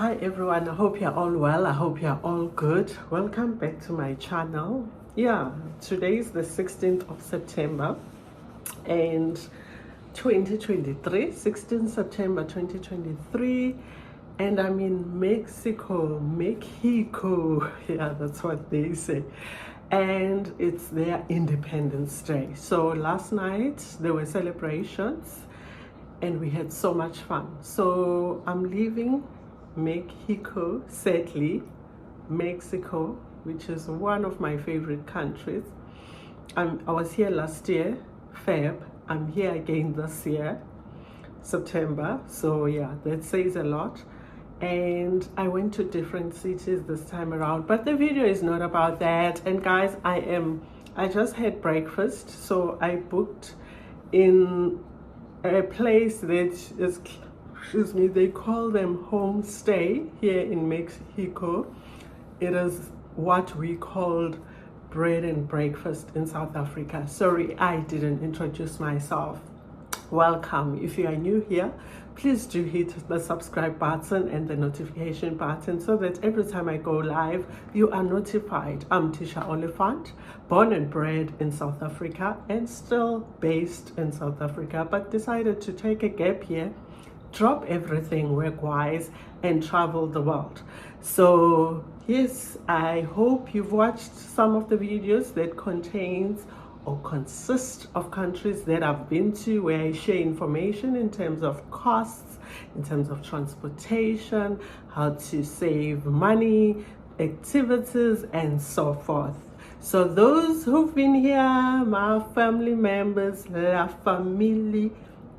Hi everyone, I hope you're all well. I hope you're all good. Welcome back to my channel. Today is the 16th of September and 2023, 16th September 2023, and I'm in Mexico. Yeah, that's what they say. And it's their Independence Day. So last night there were celebrations and we had so much fun. So I'm leaving Mexico, sadly, Mexico, which is one of my favorite countries. I was here last year, Feb. I'm here again this year, September. So yeah, that says a lot. And I went to different cities this time around, but the video is not about that. And guys, I just had breakfast, so I booked in a place that is, excuse me, they call them homestay here in Mexico. It is what we called bread and breakfast in South Africa. Sorry, I didn't introduce myself. Welcome. If you are new here, please do hit the subscribe button and the notification button so that every time I go live, you are notified. I'm Tisha Oliphant, born and bred in South Africa and still based in South Africa, but decided to take a gap year, drop everything work-wise and travel the world. So yes, I hope you've watched some of the videos that contains or consist of countries that I've been to, where I share information in terms of costs, in terms of transportation, how to save money, activities, and so forth. So those who've been here, my family members, La Famille,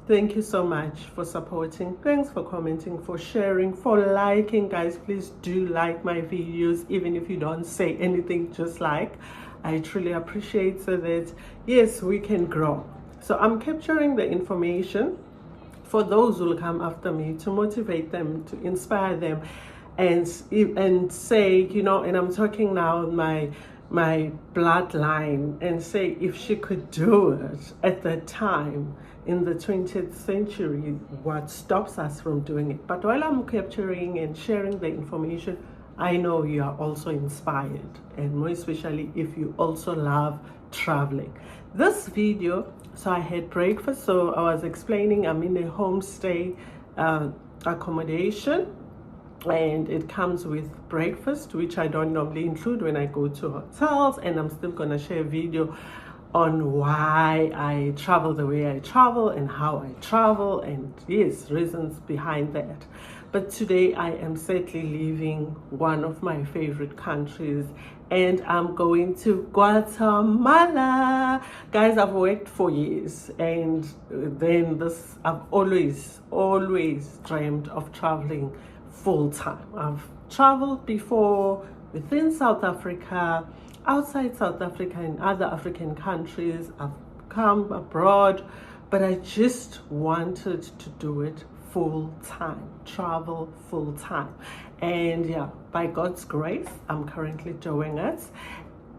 thank you so much for supporting. Thanks for commenting, for sharing, for liking. Guys, please do like my videos, even if you don't say anything, just like. I truly appreciate, so that yes, we can grow. So I'm capturing the information for those who will come after me, to motivate them, to inspire them, and say, you know, and I'm talking now my bloodline, and say, if she could do it at that time in the 20th century, what stops us from doing it? But while I'm capturing and sharing the information, I know you are also inspired, and more especially if you also love traveling. This video, so I had breakfast, so I was explaining I'm in a homestay accommodation, and it comes with breakfast, which I don't normally include when I go to hotels, and I'm still gonna share a video on why I travel the way I travel and how I travel, and yes, reasons behind that. But today I am sadly leaving one of my favorite countries, and I'm going to Guatemala. Guys, I've worked for years, and then I've always dreamed of traveling full time. I've traveled before within South Africa, outside South Africa, in other African countries. I've come abroad, but I just wanted to do it full time, travel full time. And yeah, by God's grace, I'm currently doing it.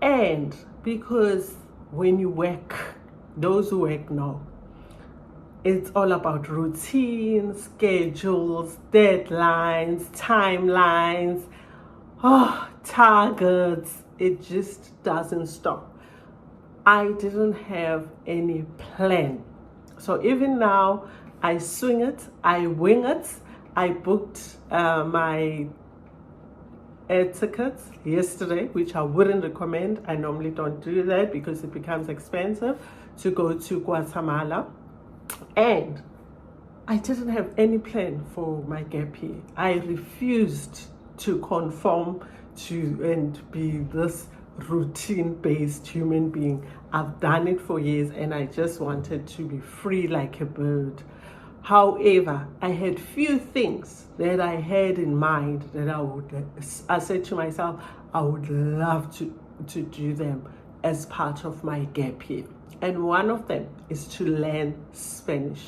And because when you work, those who work know, it's all about routines, schedules, deadlines, timelines, targets. It just doesn't stop. I didn't have any plan. So even now, I swing it, I wing it. I booked my air tickets yesterday, which I wouldn't recommend. I normally don't do that because it becomes expensive to go to Guatemala. And I didn't have any plan for my gap year. I refused to conform to and be this routine-based human being. I've done it for years, and I just wanted to be free like a bird. However, I had few things that I had in mind that I said to myself, I would love to do them as part of my gap year. And one of them is to learn Spanish,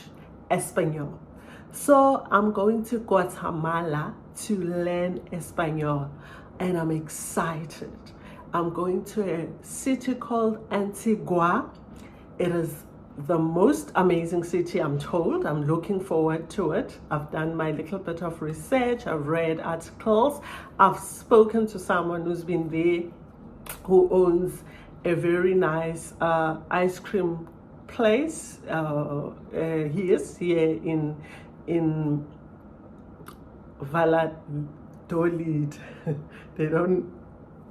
Espanol. So I'm going to Guatemala to learn Espanol, and I'm excited. I'm going to a city called Antigua. It is the most amazing city, I'm told. I'm looking forward to it. I've done my little bit of research. I've read articles. I've spoken to someone who's been there, who owns a very nice ice cream place. He is here in Valladolid. They don't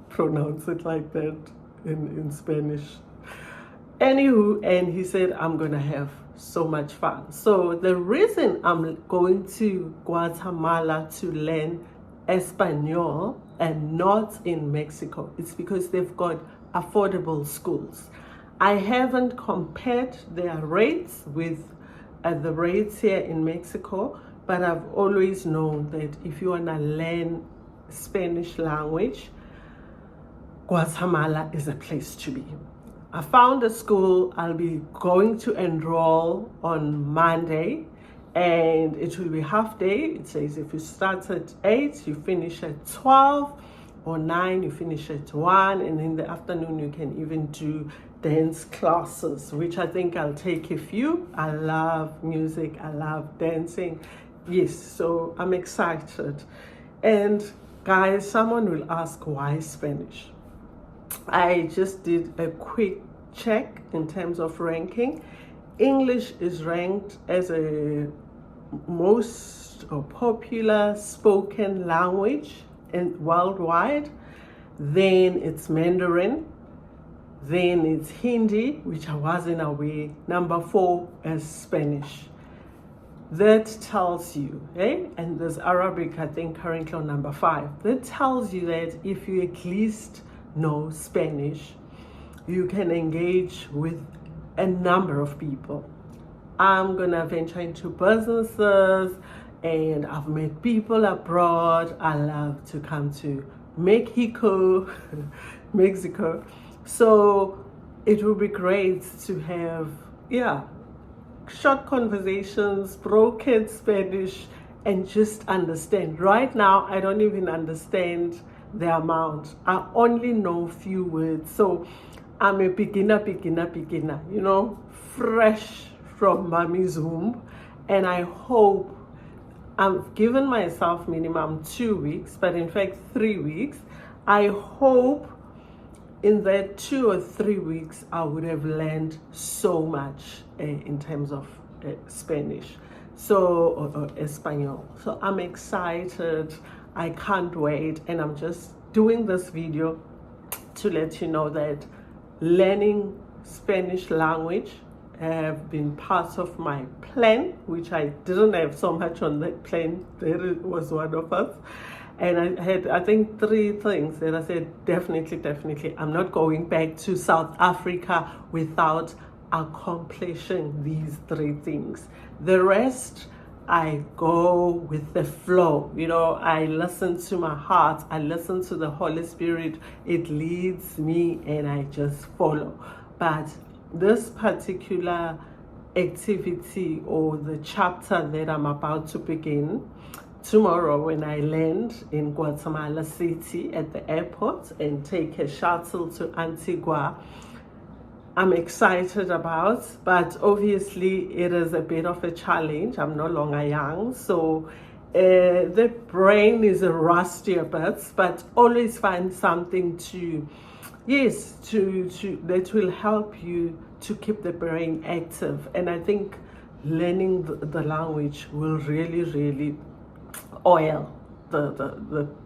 pronounce it like that in Spanish. Anywho, and he said, I'm gonna have so much fun. So the reason I'm going to Guatemala to learn Espanol and not in Mexico is because they've got affordable schools. I haven't compared their rates with the rates here in Mexico, but I've always known that if you want to learn Spanish language, Guatemala is a place to be. I found a school. I'll be going to enroll on Monday, and it will be half day. It says if you start at 8, you finish at 12, or 9, you finish at 1, and in the afternoon you can even do dance classes, which I think I'll take a few. I love music, I love dancing. Yes, so I'm excited. And guys, someone will ask, why Spanish? I just did a quick check in terms of ranking. English is ranked as a most popular spoken language worldwide. Then it's Mandarin. Then it's Hindi, which I wasn't aware. Number 4 is Spanish. That tells you, eh? And there's Arabic, I think, currently on number 5. That tells you that if you at least know Spanish, you can engage with a number of people. I'm gonna venture into businesses, and I've met people abroad. I love to come to Mexico. So it will be great to have, short conversations, broken Spanish, and just understand. Right now, I don't even understand the amount. I only know few words. So I'm a beginner, fresh from mommy's womb. And I hope, I've given myself minimum 2 weeks, but in fact 3 weeks. I hope in that 2 or 3 weeks, I would have learned so much in terms of Spanish, or Espanol. So I'm excited. I can't wait. And I'm just doing this video to let you know that learning Spanish language have been part of my plan, which I didn't have so much on that plan. There was one of us. And I had, I think, 3 things that I said, definitely, I'm not going back to South Africa without accomplishing these 3 things. The rest, I go with the flow. I listen to my heart. I listen to the Holy Spirit. It leads me and I just follow. But this particular activity, or the chapter that I'm about to begin, tomorrow when I land in Guatemala City at the airport and take a shuttle to Antigua, I'm excited about, but obviously it is a bit of a challenge. I'm no longer young, so the brain is rusty a bit, but always find something that will help you to keep the brain active. And I think learning the language will really oil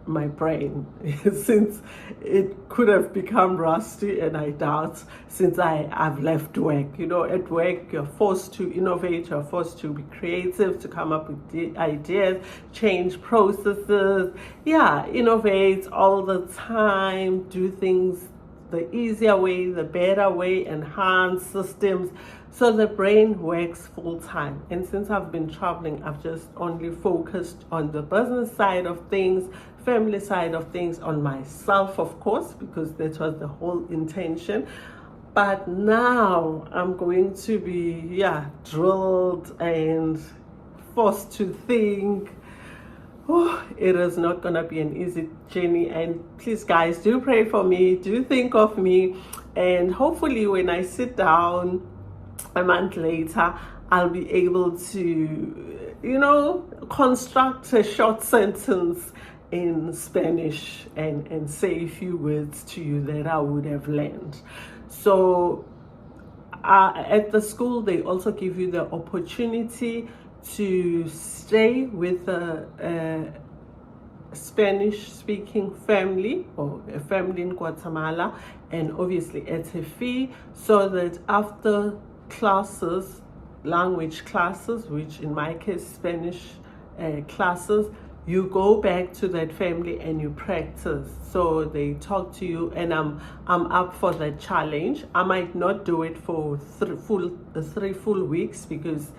my brain, since it could have become rusty, and I doubt, since I've left work. At work you're forced to innovate, you're forced to be creative, to come up with ideas, change processes, innovate all the time, do things the easier way, the better way, enhance systems. So the brain works full time. And since I've been traveling, I've just only focused on the business side of things, family side of things, on myself, of course, because that was the whole intention. But now I'm going to be, drilled and forced to think. Oh, it is not going to be an easy journey. And please, guys, do pray for me. Do think of me. And hopefully when I sit down a month later, I'll be able to, construct a short sentence in Spanish and say a few words to you that I would have learned. So at the school, they also give you the opportunity to stay with a Spanish-speaking family or a family in Guatemala, and obviously at a fee, so that after classes, language classes, which in my case Spanish classes, you go back to that family and you practice. So they talk to you, and I'm up for that challenge. I might not do it for three full weeks, because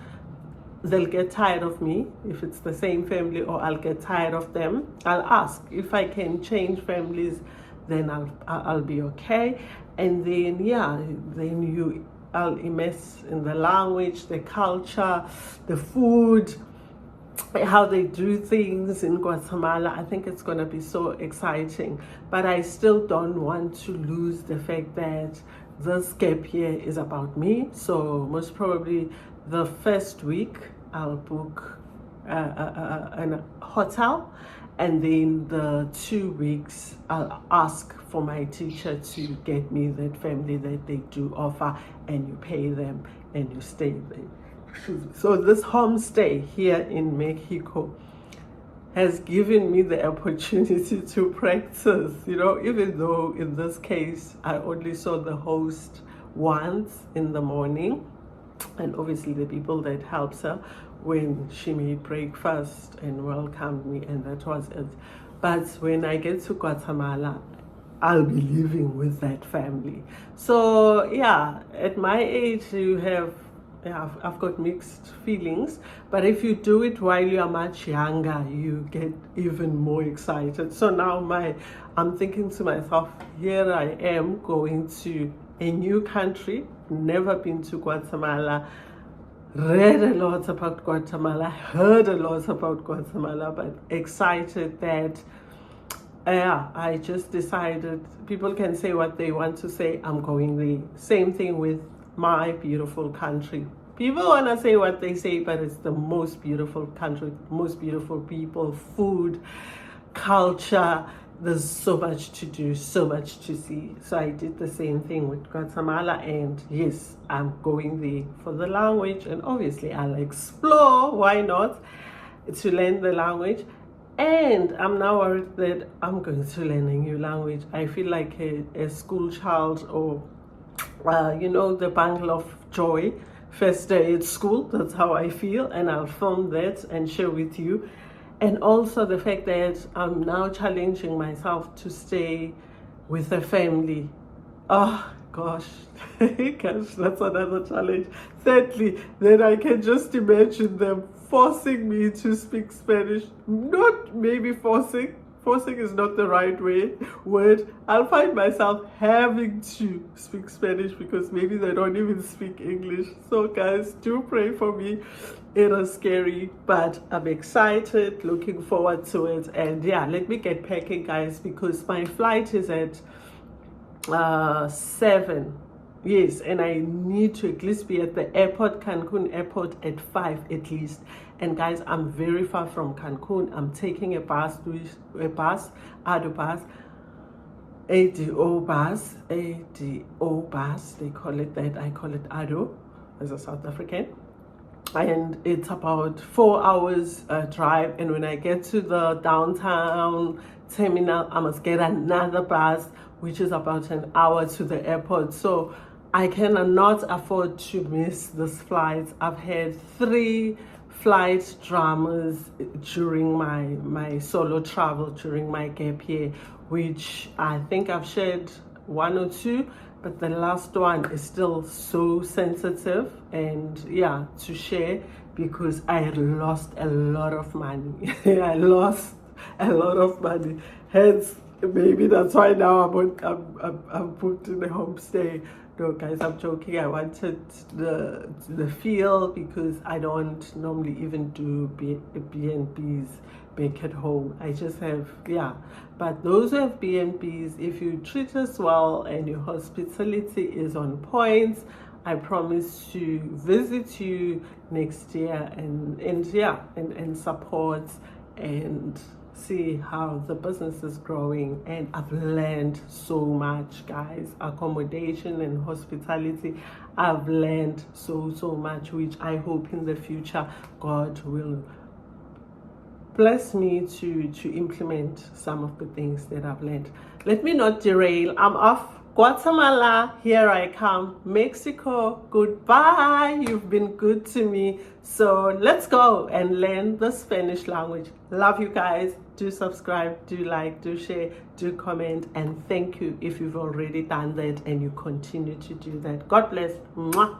they'll get tired of me if it's the same family, or I'll get tired of them. I'll ask if I can change families, then I'll be okay. And then I'll immerse in the language, the culture, the food, how they do things in Guatemala. I think it's going to be so exciting, but I still don't want to lose the fact that this gap year is about me. So most probably the first week I'll book a hotel, and then the 2 weeks I'll ask for my teacher to get me that family that they do offer, and you pay them and you stay there. So this homestay here in Mexico has given me the opportunity to practice, even though in this case I only saw the host once in the morning, and obviously the people that helps her when she made breakfast and welcomed me, and that was it. But when I get to Guatemala, I'll be living with that family. So yeah, at my age, I've got mixed feelings, but if you do it while you're much younger, you get even more excited. So now I'm thinking to myself, here I am going to a new country, never been to Guatemala, read a lot about Guatemala, heard a lot about Guatemala, but excited that I just decided, people can say what they want to say, I'm going there. Same thing with my beautiful country. People want to say what they say, but it's the most beautiful country, most beautiful people, food, culture. There's so much to do, so much to see. So I did the same thing with Guatemala, and yes, I'm going there for the language, and obviously I'll explore, why not, to learn the language. And I'm now worried that I'm going to learn a new language. I feel like a school child, or the bundle of joy, first day at school. That's how I feel, and I'll film that and share with you. And also the fact that I'm now challenging myself to stay with a family. Oh gosh, gosh, that's another challenge. Thirdly, then I can just imagine them forcing me to speak Spanish. Not maybe forcing is not the right word. I'll find myself having to speak Spanish, because maybe they don't even speak English. So guys, do pray for me. It is scary, but I'm excited, looking forward to it. And yeah, let me get packing, guys, because my flight is at 7. Yes, and I need to at least be at the airport, Cancun airport, at 5 at least. And guys, I'm very far from Cancun. I'm taking a bus, ADO bus, they call it that. I call it ADO as a South African. And it's about 4 hours drive. And when I get to the downtown terminal, I must get another bus, which is about an hour to the airport. So I cannot afford to miss this flight. I've had 3 flight dramas during my solo travel, during my gap year, which I think I've shared 1 or 2, but the last one is still so sensitive, and yeah, to share, because I lost a lot of money. I lost a lot of money. Hence, maybe that's why now I'm booked in a homestay. No, guys, I'm joking. I wanted the feel, because I don't normally even do B&Bs back at home. I just have, but those who have B&Bs, if you treat us well and your hospitality is on point, I promise to visit you next year and support and see how the business is growing. And I've learned so much, guys. Accommodation and hospitality, I've learned so much, which I hope in the future God will bless me to implement some of the things that I've learned. Let me not derail. I'm off. Guatemala, here I come. Mexico, goodbye. You've been good to me. So let's go and learn the Spanish language. Love you guys. Do subscribe, do like, do share, do comment, and thank you if you've already done that and you continue to do that. God bless. Mwah.